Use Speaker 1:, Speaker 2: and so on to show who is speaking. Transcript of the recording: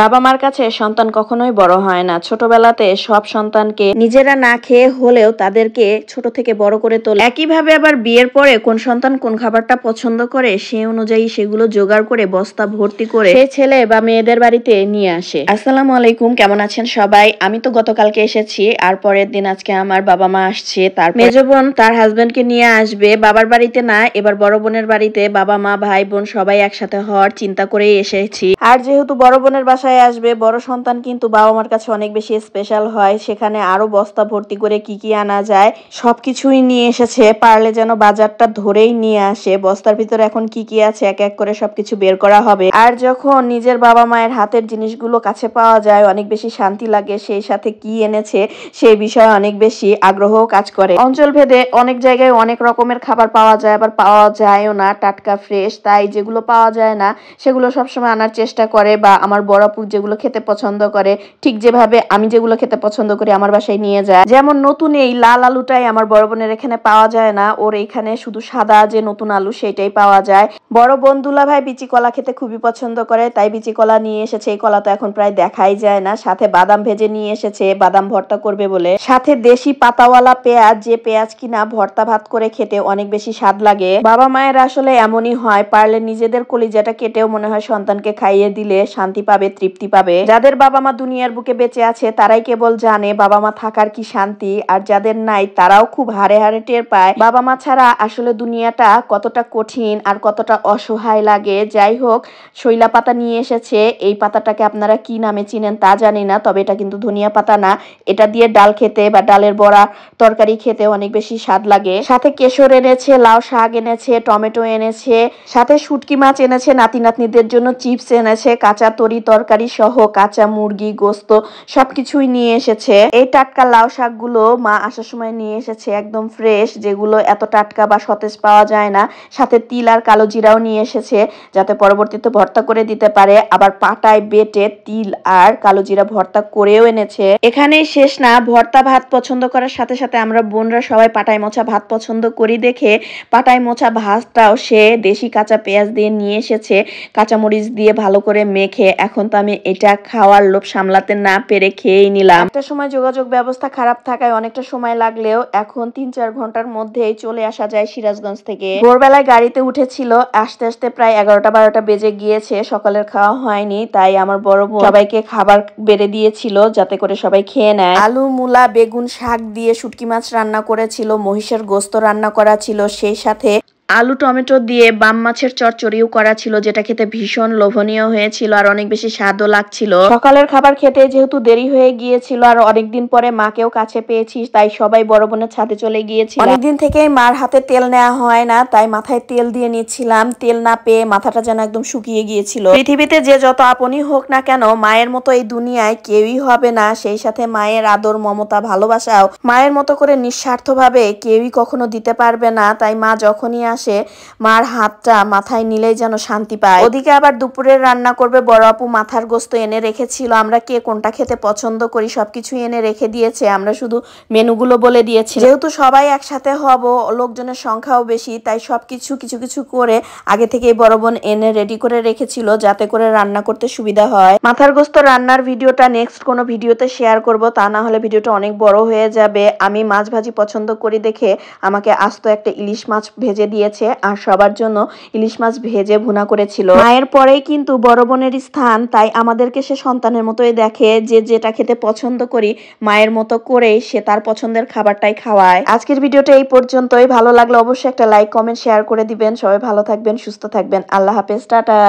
Speaker 1: বাবা মার কাছে সন্তান কখনোই বড় হয় না। ছোটবেলাতে সব সন্তানকে নিজেরা না খেয়ে হলেও তাদেরকে ছোট থেকে বড় করে তোলে। একইভাবে আবার বিয়ের পরে কোন সন্তান কোন খাবারটা পছন্দ করে সে অনুযায়ী সেগুলো জোগাড় করে বস্তা ভর্তি করে সে ছেলে বা মেয়েদের বাড়িতে নিয়ে আসে। আসসালামু আলাইকুম, কেমন আছেন সবাই? আমি তো গতকালকে এসেছি, আর পরের দিন আজকে আমার বাবা মা আসছে। তার মেজো বোন তার হাজবেন্ডকে নিয়ে আসবে বাবার বাড়িতে না, এবার বড় বোনের বাড়িতে। বাবা মা ভাই বোন সবাই একসাথে হওয়ার চিন্তা করেই এসেছি। আর যেহেতু বড় বোনের বাসায় আসবে, বড় সন্তান কিন্তু বাবা মার কাছে অনেক বেশি স্পেশাল হয়। সেখানে আরো বস্তা ভর্তি করে কি কি আনা যায় সবকিছুই নিয়ে এসেছে। পারলে যেন বাজারটা ধরেই নিয়ে আসে। বস্তার ভিতরে এখন কি কি আছে এক এক করে সবকিছু বের করা হবে। আর যখন নিজের বাবা মায়ের হাতের জিনিসগুলো কাছে পাওয়া যায় অনেক বেশি শান্তি লাগে। সেই সাথে কি এনেছে সেই বিষয়ে অনেক বেশি আগ্রহ কাজ করে। অঞ্চল ভেদে অনেক জায়গায় অনেক রকমের খাবার পাওয়া যায়, আবার পাওয়া যায়ও না টাটকা ফ্রেশ। তাই যেগুলো পাওয়া যায় না সেগুলো সবসময় আনার চেষ্টা করে, বা আমার বড় আপু যেগুলো খেতে পছন্দ করে ঠিক যেভাবে আমি যেগুলো খেতে পছন্দ করি আমার বাসায় নিয়ে যায়। যেমন নতুন এই লাল আলুটাই আমার বড় বোনের এখানে পাওয়া যায় না, ওর এইখানে শুধু সাদা যে নতুন আলু সেটাই পাওয়া যায়। বড় বোন দুলা ভাই বিচি কলা খেতে খুবই পছন্দ করে, তাই বিচি কলা নিয়ে এসেছে। এই কলা তো এখন প্রায় দেখাই যায় না। সাথে বাদাম ভেজে নিয়ে এসেছে, বাদাম ভর্তা করবে বলে। সাথে দেশি পাতাওয়ালা পেঁয়াজ, যে পেঁয়াজ কিনা ভর্তা ভাত করে খেতে অনেক বেশি স্বাদ লাগে। বাবা মায়ের আসলে এমনই হয়, পারলে নিজেদের কলিজাটা কেটেও মনে হয় সন্তানকে খাইয়ে দিলে শান্তি পাবে, তৃপ্তি পাবে। যাদের বাবা মা দুনিয়ার বুকে বেঁচে আছে তারাই কেবল জানে বাবা মা থাকার কি শান্তি, আর যাদের নাই তারাও খুব হাড়ে হাড়ে টের পায় বাবা মা ছাড়া আসলে দুনিয়াটা কতটা কঠিন আর কতটা অসহায় লাগে। যাই হোক, শৈলা পাতা নিয়ে এসেছে। এই পাতাটাকে আপনারা কি নামে চিনেন তা জানি না, তবে এটা কিন্তু ধনিয়া পাতা না। এটা দিয়ে ডাল খেতে বা ডালের বড়া তরকারি খেতে অনেক বেশি স্বাদ লাগে। সাথে কেশর এনেছে, লাউ শাক এনেছে, টমেটো এনেছে, সাথে শুটকি মাছ এনেছে, নাতি নাতনিদের জন্য চিপস এনেছে, কাঁচা তরি তরকারি সহ কাঁচা মুরগি গোস্ত সবকিছুই নিয়ে এসেছে। এই টাটকা লাউ শাকগুলো মা আসার সময় নিয়ে এসেছে, একদম ফ্রেশ, যেগুলো এত টাটকা বা সতেজ পাওয়া যায় না। সাথে তিল আর কালো জিরাও নিয়ে এসেছে, যাতে পরবর্তীতে ভর্তা করে দিতে পারে। আবার পাটায় বেটে তিল আর কালো জিরা ভর্তা করেও এনেছে। এখানেই শেষ না, ভর্তা ভাত পছন্দ করার সাথে সাথে আমরা বোনরা সবাই পাটায় মোছা ভাত পছন্দ করি দেখে পাটায় মোছা ভাতটাও সে দেশি কাঁচা পেঁয়াজ দিয়ে নিয়ে এসেছে, কাঁচামরিচ দিয়ে ভালো করে মেখে। এখন তো আমি এটা খাওয়ার লোভ সামলাতে না পেরে খেয়েই নিলাম। একটা সময় যোগাযোগ ব্যবস্থা খারাপ থাকায় অনেকটা সময় লাগলেও এখন ৩-৪ ঘন্টার মধ্যেই চলে আসা যায় সিরাজগঞ্জ থেকে। ভোরবেলায় গাড়িতে উঠেছিল, আসতে আসতে প্রায় 11টা-12টা বেজে গিয়েছে। সকালের খাওয়া হয়নি, তাই আমার বড় বোন সবাইকে খাবার বেড়ে দিয়েছিল যাতে করে সবাই খেয়ে নেয়। আলু, মূলা, বেগুন, শাক দিয়ে শুটকি মাছ রান্না করেছিল, মহিষের গোস্ত রান্না করা ছিল, সেই সাথে আলু টমেটো দিয়ে বাম মাছের চচ্চড়িও করা ছিল, যেটা খেতে ভীষণ লোভনীয় হয়েছিল আর অনেক বেশি স্বাদও লাগছিল। সকালের খাবার খেতে যেহেতু দেরি হয়ে গিয়েছিল আর অনেকদিন পরে মাকেও কাছে পেয়েছি, তাই সবাই বড় বোনের ছাদে চলে গিয়েছিল। অনেকদিন থেকেই মার হাতে তেল নেওয়া হয় না, তাই মাথায় তেল দিয়ে নিচ্ছিলাম। তেল না পেয়ে মাথাটা যেন একদম শুকিয়ে গিয়েছিল। পৃথিবীতে যে যত আপনই হোক না কেন, মায়ের মতো এই দুনিয়ায় কেউই হবে না। সেই সাথে মায়ের আদর, মমতা, ভালোবাসাও মায়ের মতো করে নিঃস্বার্থভাবে কেউই কখনো দিতে পারবে না। তাই মা যখনই আসে মার হাতটা মাথায় নিলেই যেন শান্তি পায়। ওদিকে আবার দুপুরের রান্না করবে বড় আপু, মাথার গোস্ত এনে রেখেছিল। আমরা কে কোনটা খেতে পছন্দ করি সবকিছু এনে রেখে দিয়েছে, আমরা শুধু মেনুগুলো বলে দিয়েছি। যেহেতু সবাই একসাথে হব, লোকজনের সংখ্যাও বেশি, তাই সবকিছু কিছু কিছু করে আগে থেকেই বড় বোন এনে রেডি করে রেখেছিল যাতে করে রান্না করতে সুবিধা হয়। মাথার গোস্ত রান্নার ভিডিওটা নেক্সট কোনো ভিডিওতে শেয়ার করব, তা না হলে ভিডিওটা অনেক বড় হয়ে যাবে। আমি মাছ ভাজি পছন্দ করি দেখে আমাকে আস্ত একটা ইলিশ মাছ ভেজে দিয়েছে, আর সবার জন্য ইলিশ মাছ ভেজে ভুনা করেছিল। মায়ের পরেই কিন্তু বড় বোনের স্থান, তাই আমাদেরকে সে সন্তানের মতোই দেখে। যে যেটা খেতে পছন্দ করি মায়ের মতো করেই সে তার পছন্দের খাবারটাই খাওয়ায়। আজকের ভিডিওটা এই পর্যন্তই। ভালো লাগলে অবশ্যই একটা লাইক, কমেন্ট, শেয়ার করে দিবেন। সবাই ভালো থাকবেন, সুস্থ থাকবেন। আল্লাহ হাফেজ, টাটা।